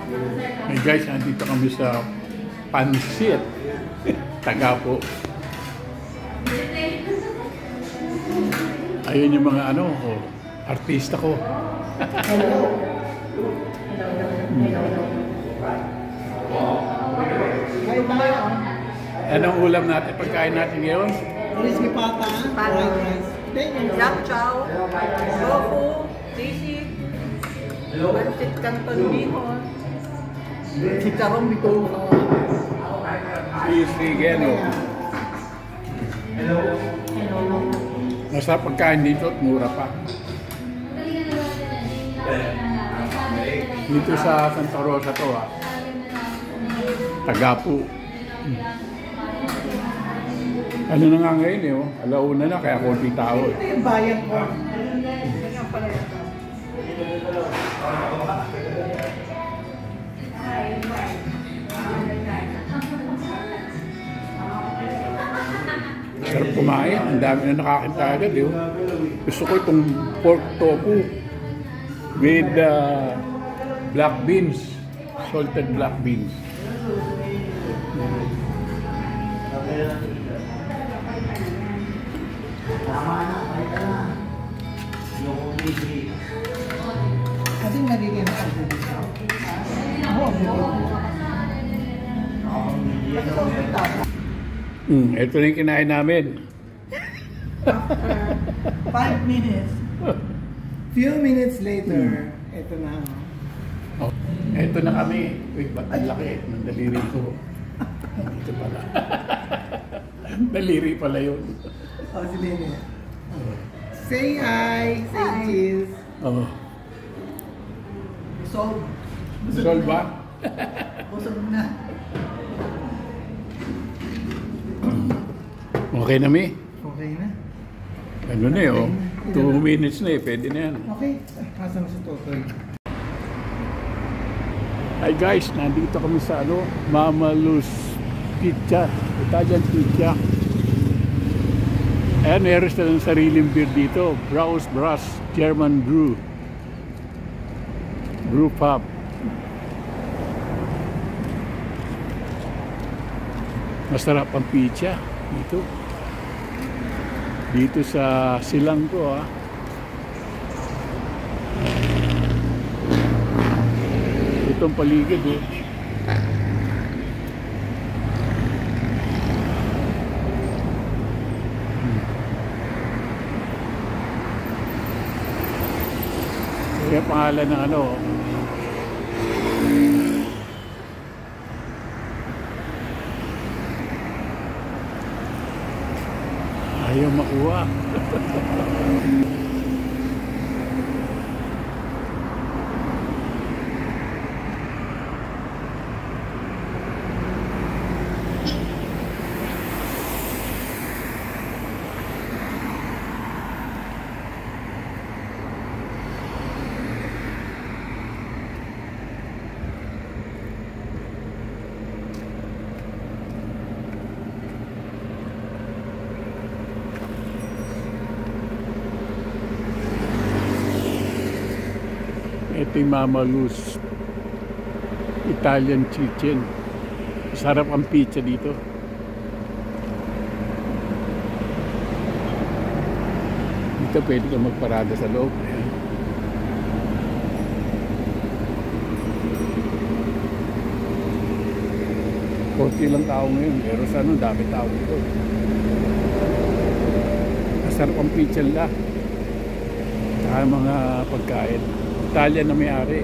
Hey guys, nandito kami sa Pansit. Tagapo. Ayun yung mga artista ko. Anong ulam natin, pagkain natin ngayon? Crispy pata, fried rice. Yak chow, tofu, sisig, pansit canton bihon, chicharong bito. Sisig, Masarap pagkain dito at mura pa. Dito sa Santa Rosa to, Tagapo. Ano na nga ngayon alauna na kaya konti tao. Ito yung bayan ko. Sarap kumain, ang dami na nakakita agad Gusto ko itong pork tofu with black beans, salted black beans. Kasi nagiging Ito na yung kinain namin. 5 minutes. Few minutes later, ito na. Ito na kami. Wait, ba't ang laki ng daliri ko? Dito pala. Daliri pala yun. Si Lene. Say hi, say cheese. Solve. Solve ba? Busog na. Okay na, Mi? Okay na. Ano na 2 minutes na pwede na yan. Okay, asa na si Totoy. Hi guys, nandito kami sa Mama Luz Pizza, Italian Pizza. Ayan, meron silang sariling beer dito, Brau's Brass German Brew Pub. Masarap ang pizza dito sa Silanggo itong paligid kaya pangalan ng ayaw makuha. Ito yung Mama Luz Italian Kitchen. Sarap ang pizza dito. Dito pwede ka magparada sa loob. Konti lang tao ngayon, pero sa dami tao dito. Masarap ang pizza nila. Saka mga pagkain. Italian na may-ari.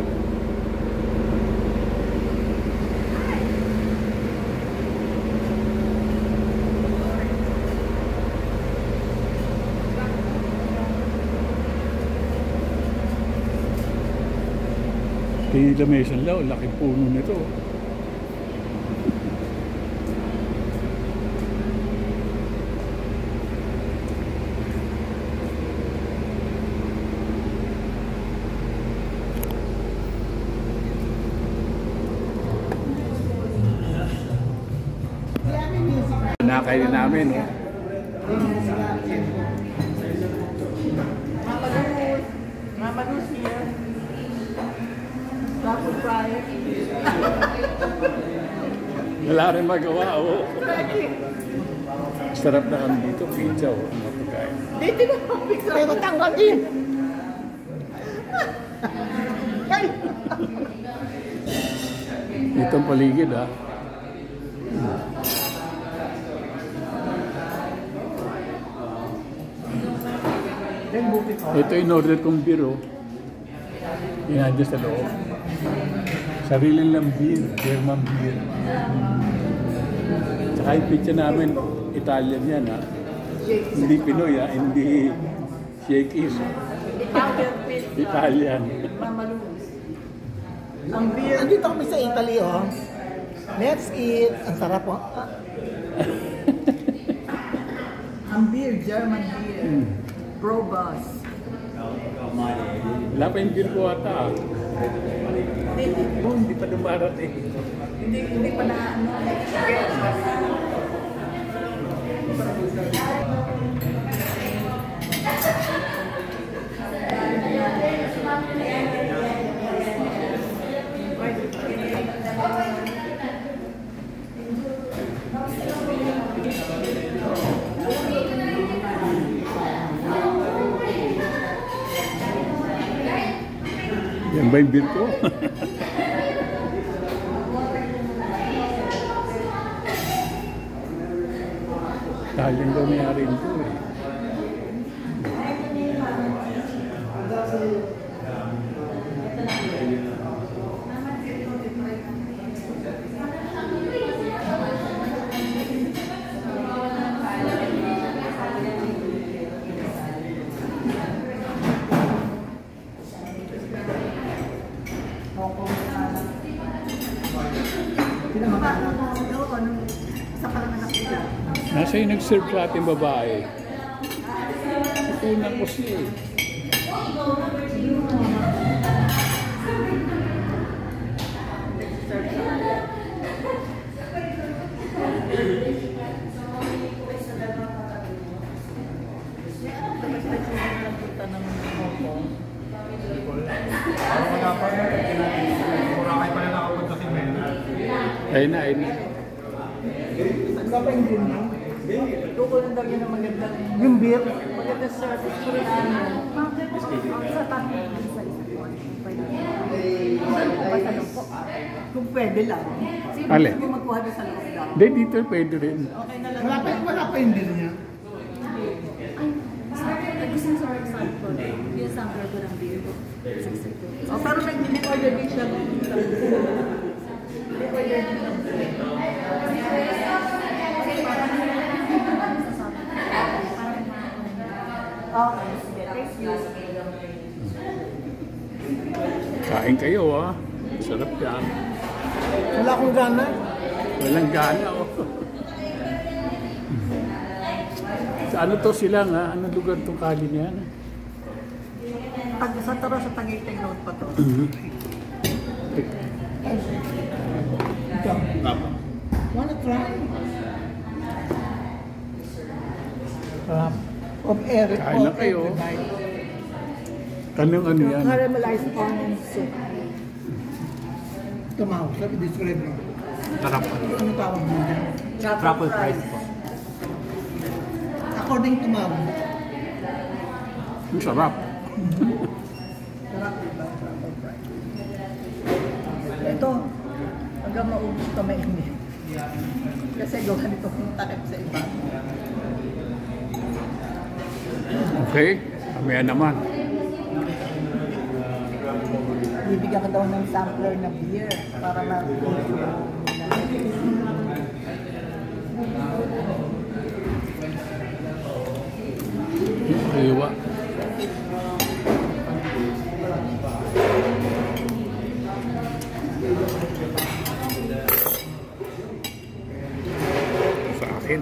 Tingin lamesa lang, laking puno nito. Nakain namin, Mama Luz here. Truffle fries. Wala rin magawa, oh. Sarap na kami dito, pizza, oh. Mga pagkain. Dito na ako. Pero tanggal din. Ito ang paligid, ha. Then buti ko. Ito in order kong beer, oh. Yan dyan sa loob. Sarili lang beer, German beer. Tsaka yung pizza namin, Italian yan, ha. Hindi Pinoy, ha. Hindi Shakey's. Italian pizza. Italian. Mamalus. Ang beer. Nandito kami sa Italy, oh. Let's eat. Ang sarap, oh. Ang beer, German beer. Probus. Wala pa yung beer ko ata, ha. Oh, hindi pa dumarating. Hindi pa na ano. Yan ba yung beer ko? Italian daw may-ari nito, eh. Nasa yung nag-serve sa ating babae. Tutunan ko siya, eh. Ayun na, ayun na. Ang sarap yung beer niya. Tuko lang daw yun ang maganda. Yung beer. Maganda service ko rin ano. Sa tabi sa isang buwan. Pwede. Saan po ba sa loob po? Kung pwede lang. Sino Alin? gusto mo magkuha doon sa loob lang? Hindi, dito pwede rin. Okay na lang. Wala pa yung beer niya. Ay, gusto mo sa website po. Yung sampler ko ng beer. 62. Oh, pero nag-order din siya. Nag-order din siya. Okay, sige. Thank you. Kain kayo, ha. Sarap yan. Wala akong gana. Walang gana, oh. Sa ano to sila, ha? Anong lugar itong kali niya? Pag sa taro sa Tagaytay Road pa to. Ito. Wanna try? Sarap. Of air. Kain na kayo. Kanong ano yan? Caramelized onion soup. Tumaw. Sabi, describe mo. Sarap. Ano tawag mo dyan? Truffle fries po. According to Mau. Ang sarap. Sarap diba? Truffle fries. Ito, hanggang maubos ito mainit. Kasi gawa nito kung takip sa iba. Okay, mamaya naman. Bibigyan ka daw ng sampler na beer para Iwa. Sa akin.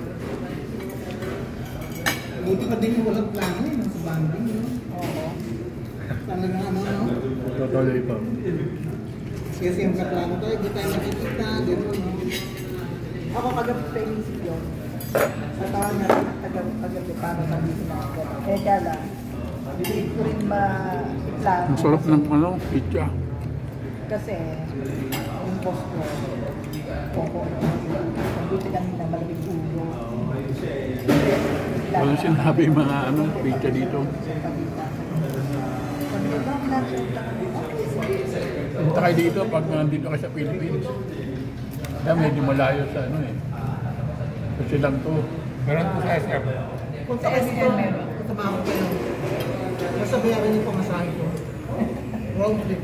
Buti pa din yung walang plano eh. Nasa banding. No? Oo. Talagang ano, no? Totally pa. Kasi yung kaplano tayo, di tayo nakikita. Gano'n, no? Ako kagabi pa inisip yun. Sa taon na kagabi para sa dito mga ko. Eh kala, hindi ko rin ma-plan. Ang sarap ng ano, pizza. Kasi, yung boss ko, buti kanina malamig ulo. Walang sinabi yung mga pizza dito. Punta kayo dito pag nandito kayo sa Philippines. Kaya medyo malayo sa Kasi lang to. Meron po sa SF. Kung sa SM meron, kasama ko kayo. Basta bayaran niyo pa masahe ko. Round trip.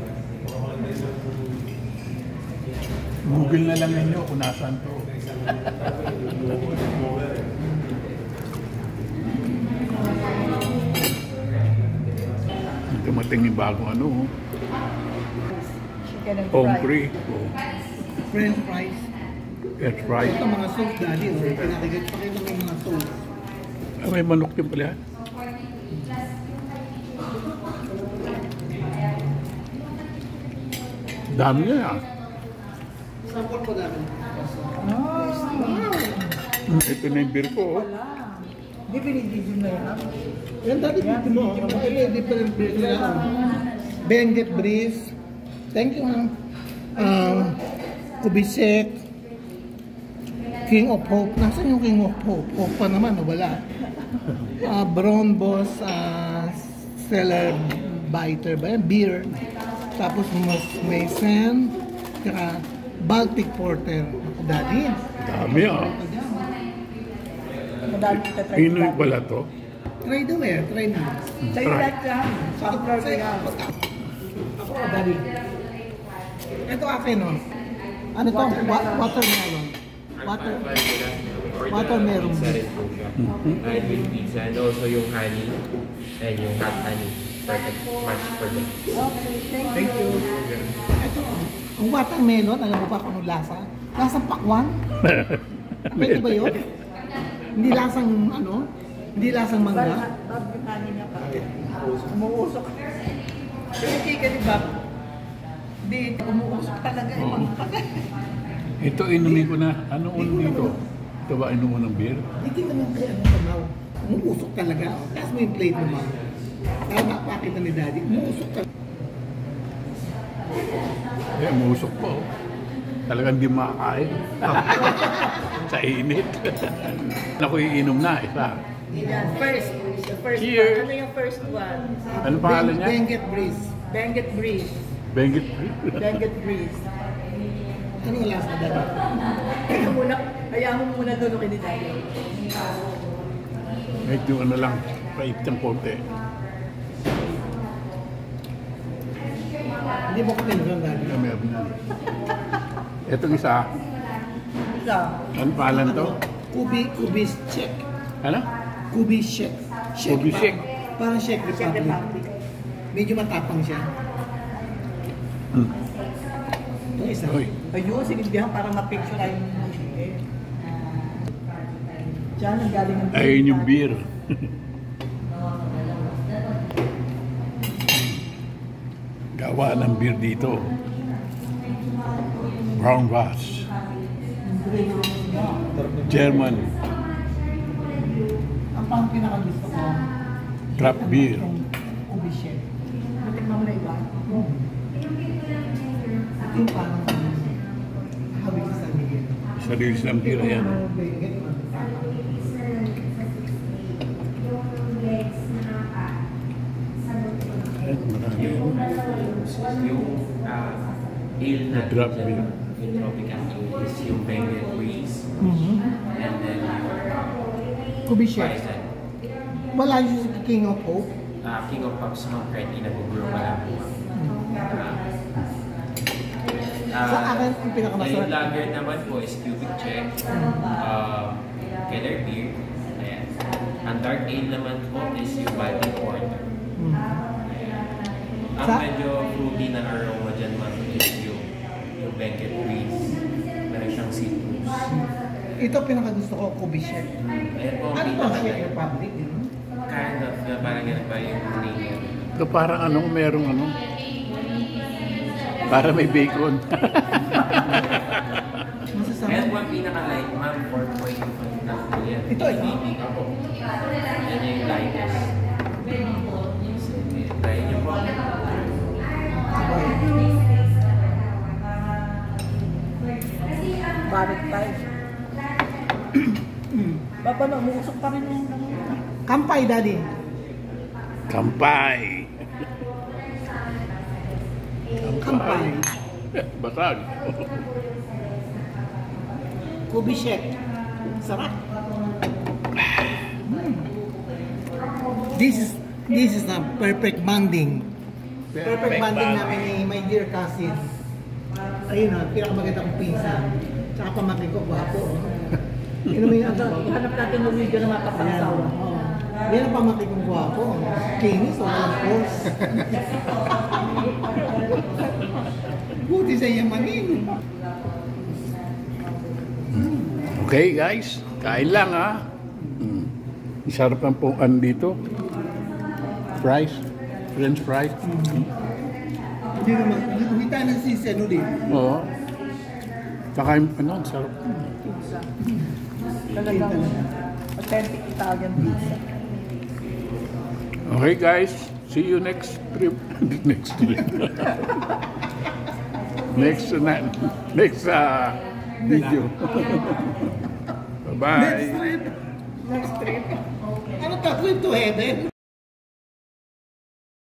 Google na lang ninyo kung nasaan to. Dumating yung bagong Chicken and Pongri. French fries. That's right. Ito mga sauce daddy. Pinakagit pa kayo ng mga sauce. May manok din pala. Dami niya. Sample po namin. Ito na yung beer ko. Wala. Hindi pinigidyo na yan. Yan dati dito mo. May different beers nila. Benguet Breeze. Thank you ha. Kubisek. King of Hope. Nasaan yung King of Hope? Hope pa naman, wala. Brown Boss Cellar Biter ba yan? Beer. Tapos Mason. Tsaka Baltic Porter. Daddy. Dami Madami kita try. Pinoy pala to. Try daw try na. Sa'yo lahat yan. Sa yan. Ako, Daddy. Ito akin, no? Ano to? Watermelon. Watermelon. Pizza rin po siya. Kahit with pizza. And also yung honey and yung hot honey. Perfect match for them. Okay, Thank you. Ito, ang watermelon, alam mo ba kung anong lasa? Lasang pakwan? Pwede ba yun? Hindi lasang Hindi lasang mangga? Bob, yung kanin niya pa. Umuusok. Pero chicken ni Bob, hindi, umuusok talaga. Ito inumin ko na. Ano dito? Ito ba inumin ng beer? Hindi naman kaya tamaw. Umuusok talaga. Tapos mo yung plate naman. Para makapakita ni Daddy, umuusok talaga. Umusok po. Talagang di makakain. Sa init. Ako iinom na, isa. Yan, the first Cheers. one. Ano yung first one? Ano pangalan niya? Benguet Breeze. Benguet Breeze. Benguet. Benguet Breeze. Ano yung lasa, Daddy? Kaya mo muna doon kay ni Daddy. Medyo lang, pait ng konti. Hindi mo ko tinignan, Daddy. Meron na. Itong isa, Isa. ano pangalan to? Kubis check. Ano? Kubis check. Kubis check. Parang Czech Czech Republic. Republic. Medyo matapang siya. Ito isa. Uy, Ayun, sinigbihan para ma-picture ay yung chicken. Diyan, ang galing ng ayun yung beer. Gawa ng beer dito. Brown Bass. German. Ang pang pinakagusto ko, Craft beer. Kubis check. Matikman mo na iba. Ito yung parang hawig sa San Miguel. Sarili silang beer yan. Benguet. Ayan, marami. Yung ale na Drop dyan, beer. yung tropical ale is yung Benguet Breeze. And then Kubis yung check. Bison. Wala yung sa King of Hope. King of Pops mga currently nag-grow pa lang po. Sa akin, ang pinakamasarap. Yung lager naman po is Cubic Check. Keller Beer. Ayan. Ang dark ale naman po is yung Baltic Porter. Ang Sa- medyo fruity na aroma dyan man is yung Benguet Breeze. Meron siyang citrus. Ito pinakagusto ko, Kubis check. Ayan po ang Ano ba pinaka Czech Republic? kind of na parang yan ba yung name. Ito parang merong para may bacon. Masasama. Ayan po ang pinaka-light ma'am, 4.5 na po yan. Ito, Baby ako. Yan yung lightest. Sige, try niyo po. Papa, no, umusok pa rin yung... Kampay, Daddy. Kampay. Kampay. Basag. Kubisek. Sarap. This is the perfect bonding. Perfect bonding namin ni my dear cousin. Ayun na, pinakamaganda kong pinsan. Tsaka pamangkin ko, gwapo. Yun naman yung Ihanap natin yung video na makapangasawa. Yan ang pamangkin kong gwapo. Kinis, walang force. Buti sa yamanin. Okay guys, kain lang ha. Sarap ang puan dito. Fries, French fries. Hindi naman, hindi tayo nagsiseno din. Oo. Saka yung ano, ang sarap. Pizza. Talagang authentic Italian pizza. Okay guys, see you next trip. Next trip. next video. Bye-bye. Next trip. Ano ka, to heaven?